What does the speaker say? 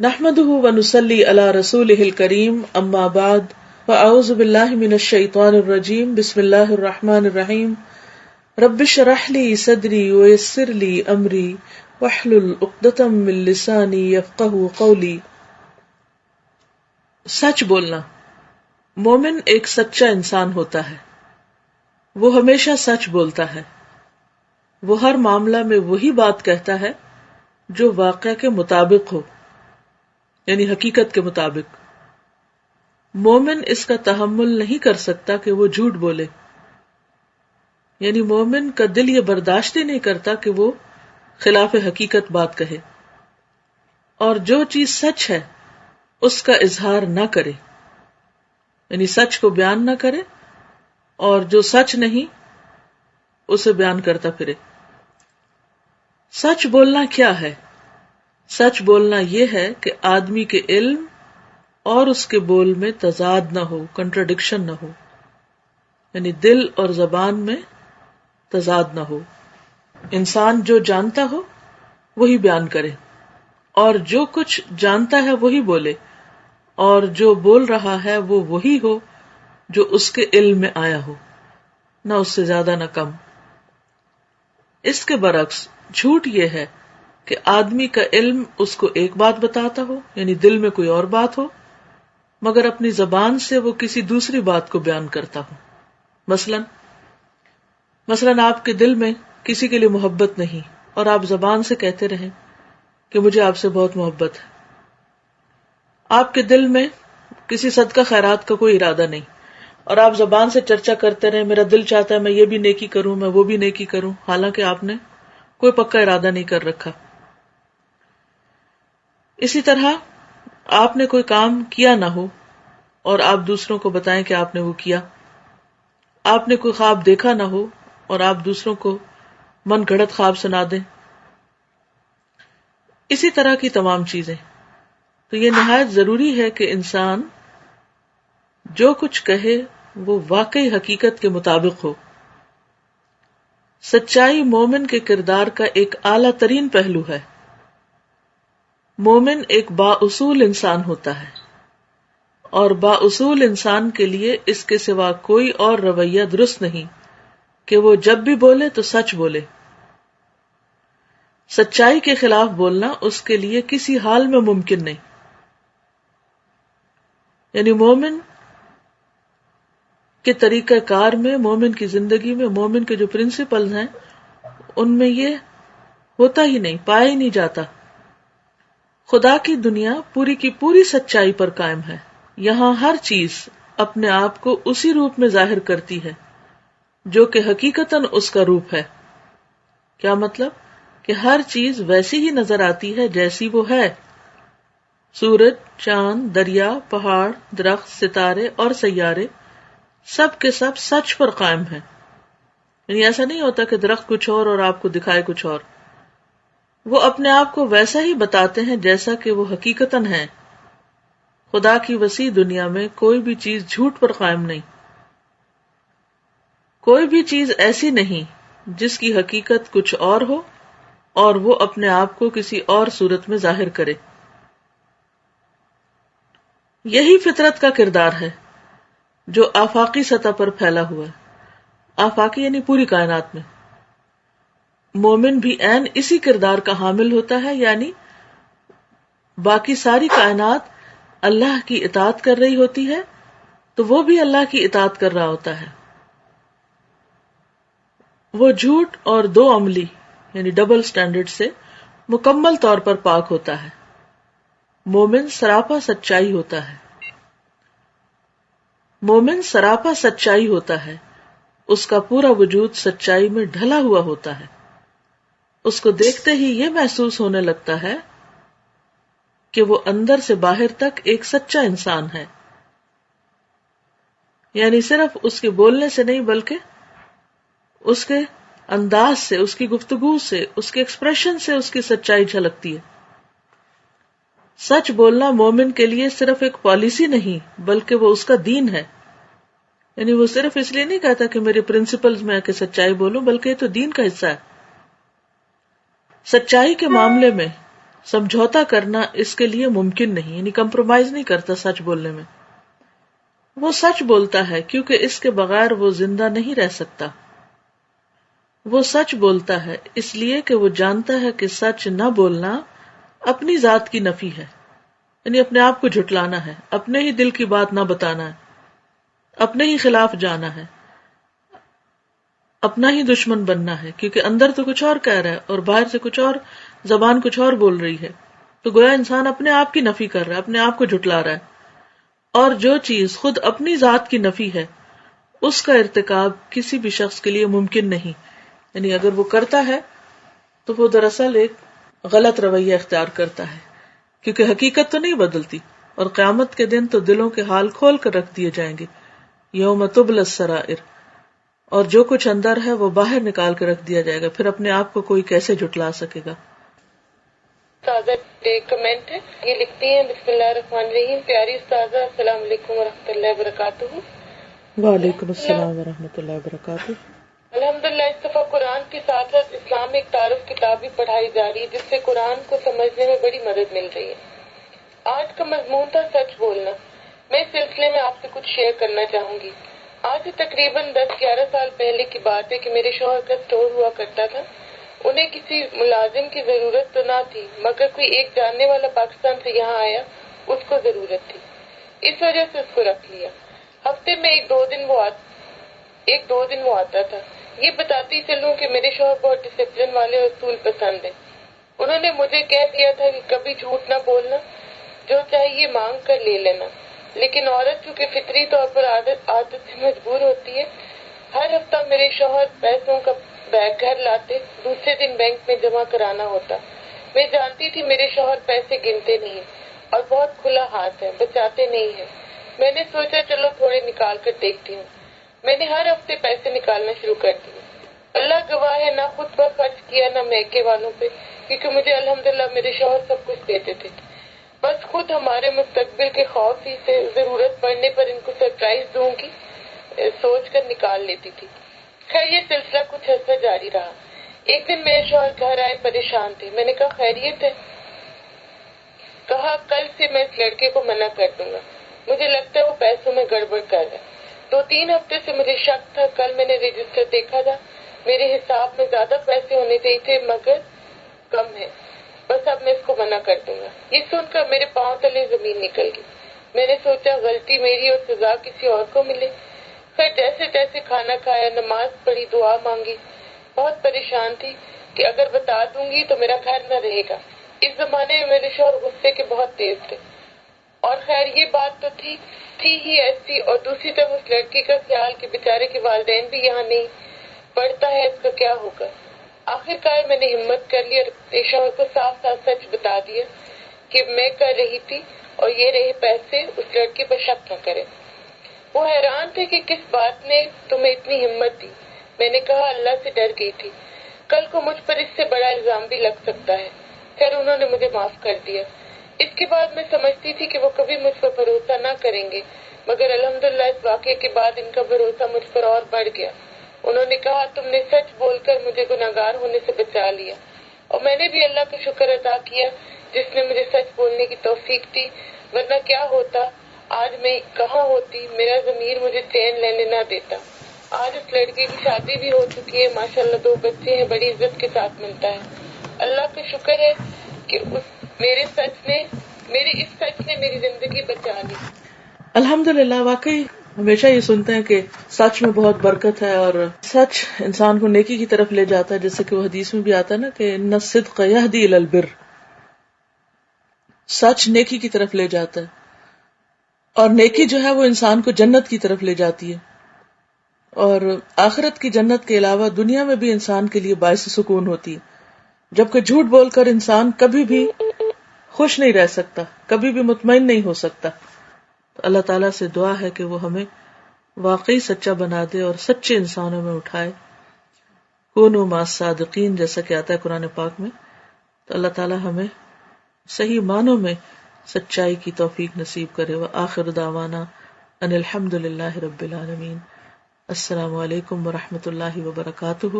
نحمده ونصلي على رسوله الكريم اما بعد فاعوذ بالله من الشيطان الرجيم بسم الله الرحمن الرحيم رب اشرح لي صدري ويسر لي امري واحلل عقدة من لساني يفقهوا قولي۔ سچ بولنا۔ مومن ایک سچا انسان ہوتا ہے، وہ ہمیشہ سچ بولتا ہے، وہ ہر معاملہ میں وہی بات کہتا ہے جو واقعہ کے مطابق ہو، یعنی حقیقت کے مطابق۔ مومن اس کا تحمل نہیں کر سکتا کہ وہ جھوٹ بولے، یعنی مومن کا دل یہ برداشت ہی نہیں کرتا کہ وہ خلاف حقیقت بات کہے، اور جو چیز سچ ہے اس کا اظہار نہ کرے، یعنی سچ کو بیان نہ کرے، اور جو سچ نہیں اسے بیان کرتا پھرے۔ سچ بولنا کیا ہے؟ سچ بولنا یہ ہے کہ آدمی کے علم اور اس کے بول میں تضاد نہ ہو، کنٹراڈکشن نہ ہو، یعنی دل اور زبان میں تضاد نہ ہو۔ انسان جو جانتا ہو وہی بیان کرے، اور جو کچھ جانتا ہے وہی بولے، اور جو بول رہا ہے وہ وہی ہو جو اس کے علم میں آیا ہو، نہ اس سے زیادہ نہ کم۔ اس کے برعکس جھوٹ یہ ہے کہ آدمی کا علم اس کو ایک بات بتاتا ہو، یعنی دل میں کوئی اور بات ہو، مگر اپنی زبان سے وہ کسی دوسری بات کو بیان کرتا ہو۔ مثلاً آپ کے دل میں کسی کے لیے محبت نہیں، اور آپ زبان سے کہتے رہیں کہ مجھے آپ سے بہت محبت ہے۔ آپ کے دل میں کسی صدقہ خیرات کا کوئی ارادہ نہیں، اور آپ زبان سے چرچا کرتے رہیں میرا دل چاہتا ہے میں یہ بھی نیکی کروں، میں وہ بھی نیکی کروں، حالانکہ آپ نے کوئی پکا ارادہ نہیں کر رکھا۔ اسی طرح آپ نے کوئی کام کیا نہ ہو اور آپ دوسروں کو بتائیں کہ آپ نے وہ کیا، آپ نے کوئی خواب دیکھا نہ ہو اور آپ دوسروں کو من گھڑت خواب سنا دیں، اسی طرح کی تمام چیزیں۔ تو یہ نہایت ضروری ہے کہ انسان جو کچھ کہے وہ واقعی حقیقت کے مطابق ہو۔ سچائی مومن کے کردار کا ایک اعلیٰ ترین پہلو ہے۔ مومن ایک بااصول انسان ہوتا ہے، اور بااصول انسان کے لیے اس کے سوا کوئی اور رویہ درست نہیں کہ وہ جب بھی بولے تو سچ بولے۔ سچائی کے خلاف بولنا اس کے لیے کسی حال میں ممکن نہیں۔ یعنی مومن کے طریقہ کار میں، مومن کی زندگی میں، مومن کے جو پرنسپلز ہیں ان میں یہ ہوتا ہی نہیں، پایا ہی نہیں جاتا۔ خدا کی دنیا پوری کی پوری سچائی پر قائم ہے، یہاں ہر چیز اپنے آپ کو اسی روپ میں ظاہر کرتی ہے جو کہ حقیقتاً اس کا روپ ہے۔ کیا مطلب؟ کہ ہر چیز ویسی ہی نظر آتی ہے جیسی وہ ہے۔ سورج، چاند، دریا، پہاڑ، درخت، ستارے اور سیارے سب کے سب سچ پر قائم ہیں۔ یعنی ایسا نہیں ہوتا کہ درخت کچھ اور آپ کو دکھائے کچھ اور، وہ اپنے آپ کو ویسا ہی بتاتے ہیں جیسا کہ وہ حقیقتاً ہیں۔ خدا کی وسیع دنیا میں کوئی بھی چیز جھوٹ پر قائم نہیں، کوئی بھی چیز ایسی نہیں جس کی حقیقت کچھ اور ہو اور وہ اپنے آپ کو کسی اور صورت میں ظاہر کرے۔ یہی فطرت کا کردار ہے جو آفاقی سطح پر پھیلا ہوا ہے۔ آفاقی یعنی پوری کائنات میں۔ مومن بھی عین اسی کردار کا حامل ہوتا ہے، یعنی باقی ساری کائنات اللہ کی اطاعت کر رہی ہوتی ہے تو وہ بھی اللہ کی اطاعت کر رہا ہوتا ہے۔ وہ جھوٹ اور دو عملی یعنی ڈبل سٹینڈرڈ سے مکمل طور پر پاک ہوتا ہے۔ مومن سراپا سچائی ہوتا ہے۔ مومن سراپا سچائی ہوتا ہے، اس کا پورا وجود سچائی میں ڈھلا ہوا ہوتا ہے۔ اس کو دیکھتے ہی یہ محسوس ہونے لگتا ہے کہ وہ اندر سے باہر تک ایک سچا انسان ہے، یعنی صرف اس کے بولنے سے نہیں بلکہ اس کے انداز سے، اس کی گفتگو سے، اس کے ایکسپریشن سے اس کی سچائی جھلکتی ہے۔ سچ بولنا مومن کے لیے صرف ایک پالیسی نہیں بلکہ وہ اس کا دین ہے۔ یعنی وہ صرف اس لیے نہیں کہتا کہ میرے پرنسپلز میں کہ سچائی بولوں، بلکہ یہ تو دین کا حصہ ہے۔ سچائی کے معاملے میں سمجھوتا کرنا اس کے لیے ممکن نہیں، یعنی کمپرومائز نہیں کرتا سچ بولنے میں. وہ سچ بولتا ہے کیونکہ اس کے بغیر وہ زندہ نہیں رہ سکتا. وہ سچ بولتا ہے اس لیے کہ وہ جانتا ہے کہ سچ نہ بولنا اپنی ذات کی نفی ہے، یعنی اپنے آپ کو جھٹلانا ہے، اپنے ہی دل کی بات نہ بتانا ہے، اپنے ہی خلاف جانا ہے، اپنا ہی دشمن بننا ہے، کیونکہ اندر تو کچھ اور کہہ رہا ہے اور باہر سے کچھ اور، زبان کچھ اور بول رہی ہے. تو گویا انسان اپنے آپ کی نفی کر رہا ہے، اپنے آپ کو جھٹلا رہا ہے. اور جو چیز خود اپنی ذات کی نفی ہے اس کا ارتکاب کسی بھی شخص کے لیے ممکن نہیں. یعنی اگر وہ کرتا ہے تو وہ دراصل ایک غلط رویہ اختیار کرتا ہے، کیونکہ حقیقت تو نہیں بدلتی. اور قیامت کے دن تو دلوں کے حال کھول کر رکھ دیے جائیں گے، یوم تبلی السرائر، اور جو کچھ اندر ہے وہ باہر نکال کے رکھ دیا جائے گا. پھر اپنے آپ کو کوئی کیسے جھٹلا سکے گا. استاذہ ایک کمنٹ ہے، یہ لکھتی ہیں بسم اللہ الرحمن الرحیم. پیاری استاذہ السلام علیکم ورحمۃ اللہ وبرکاتہ. وعلیکم السلام ورحمۃ اللہ وبرکاتہ. الحمدللہ اس دفعہ قرآن کے ساتھ ساتھ اسلامک تعارف کتاب بھی پڑھائی جا رہی ہے جس سے قرآن کو سمجھنے میں بڑی مدد مل رہی ہے. آج کا مضمون تھا سچ بولنا. میں اس سلسلے میں آپ سے کچھ شیئر کرنا چاہوں گی. آج سے تقریباً 10-11 سال پہلے کی بات ہے کہ میرے شوہر کا اسٹور ہوا کرتا تھا. انہیں کسی ملازم کی ضرورت تو نہ تھی مگر کوئی ایک جاننے والا پاکستان سے یہاں آیا، اس کو ضرورت تھی، اس وجہ سے اس کو رکھ لیا. ہفتے میں ایک دو دن وہ آتا تھا. یہ بتاتی چلوں کہ میرے شوہر بہت ڈسپلن والے اور اصول پسند ہیں. انہوں نے مجھے کہہ دیا تھا کہ کبھی جھوٹ نہ بولنا، جو چاہیے مانگ کر لے لینا. لیکن عورت چونکہ فطری طور پر عادت سے مجبور ہوتی ہے، ہر ہفتہ میرے شوہر پیسوں کا بیگ گھر لاتے، دوسرے دن بینک میں جمع کرانا ہوتا. میں جانتی تھی میرے شوہر پیسے گنتے نہیں اور بہت کھلا ہاتھ ہے، بچاتے نہیں ہیں. میں نے سوچا چلو تھوڑے نکال کر دیکھتی ہوں. میں نے ہر ہفتے پیسے نکالنا شروع کر دیے. اللہ گواہ ہے، نہ خود پر خرچ کیا نہ میکے والوں پہ، کیونکہ مجھے الحمدللہ میرے شوہر سب کچھ دیتے تھے. بس خود ہمارے مستقبل کے خوف ہی سے ضرورت پڑنے پر ان کو سرپرائز دوں گی سوچ کر نکال لیتی تھی. خیر یہ سلسلہ کچھ عرصہ جاری رہا. ایک دن میرے شوہر گھر آئے، پریشان تھے. میں نے کہا خیریت ہے؟ کہا کل سے میں اس لڑکے کو منع کر دوں گا، مجھے لگتا ہے وہ پیسوں میں گڑبڑ کر رہا ہے. 2-3 ہفتے سے مجھے شک تھا. کل میں نے رجسٹر دیکھا تھا، میرے حساب میں زیادہ پیسے ہونے چاہیے تھے مگر کم ہے. بس اب میں اس کو منع کر دوں گا. یہ سن کر میرے پاؤں تلے زمین نکل گئی. میں نے سوچا غلطی میری اور سزا کسی اور کو ملے. پھر جیسے تیسے کھانا کھایا، نماز پڑھی، دعا مانگی. بہت پریشان تھی کہ اگر بتا دوں گی تو میرا گھر نہ رہے گا. اس زمانے میں میرے شوہر غصے کے بہت تیز تھے. اور خیر یہ بات تو تھی ہی ایسی، اور دوسری طرف اس لڑکی کا خیال کہ بیچارے کے والدین بھی یہاں نہیں، پڑھتا ہے، اس کا کیا ہوگا. آخرکار میں نے ہمت کر لی اور میرے شوہر کو صاف صاف سچ بتا دیا کہ میں کر رہی تھی اور یہ رہے پیسے، اس لڑکی پر شک نہ کرے. وہ حیران تھے کہ کس بات نے تمہیں اتنی ہمت دی. میں نے کہا اللہ سے ڈر گئی تھی، کل کو مجھ پر اس سے بڑا الزام بھی لگ سکتا ہے. پھر انہوں نے مجھے معاف کر دیا. اس کے بعد میں سمجھتی تھی کہ وہ کبھی مجھ پر بھروسہ نہ کریں گے، مگر الحمدللہ اس واقعے کے بعد ان کا بھروسہ مجھ پر اور بڑھ گیا. انہوں نے کہا تم نے سچ بول کر مجھے گناہگار ہونے سے بچا لیا. اور میں نے بھی اللہ کا شکر ادا کیا جس نے مجھے سچ بولنے کی توفیق دی، ورنہ کیا ہوتا، آج میں کہاں ہوتی، میرا ضمیر مجھے چین لینے نہ دیتا. آج اس لڑکے کی شادی بھی ہو چکی ہے، ماشاءاللہ 2 بچے ہیں، بڑی عزت کے ساتھ ملتا ہے. اللہ کا شکر ہے کہ میرے اس سچ نے میری زندگی بچا لی. الحمدللہ. واقعی ہمیشہ یہ سنتے ہیں کہ سچ میں بہت برکت ہے اور سچ انسان کو نیکی کی طرف لے جاتا ہے، جیسے کہ وہ حدیث میں بھی آتا ہے نا کہ ان الصدق یہدی الی البر، سچ نیکی کی طرف لے جاتا ہے. اور نیکی جو ہے وہ انسان کو جنت کی طرف لے جاتی ہے، اور آخرت کی جنت کے علاوہ دنیا میں بھی انسان کے لیے باعث سکون ہوتی ہے. جبکہ جھوٹ بول کر انسان کبھی بھی خوش نہیں رہ سکتا، کبھی بھی مطمئن نہیں ہو سکتا. تو اللہ تعالیٰ سے دعا ہے کہ وہ ہمیں واقعی سچا بنا دے اور سچے انسانوں میں اٹھائے. کونوا مع الصادقین جیسا کہ آتا ہے قرآن پاک میں. تو اللہ تعالیٰ ہمیں صحیح معنوں میں سچائی کی توفیق نصیب کرے. وآخر دعوانا ان الحمد للہ رب العالمین. السلام علیکم ورحمۃ اللہ وبرکاتہ.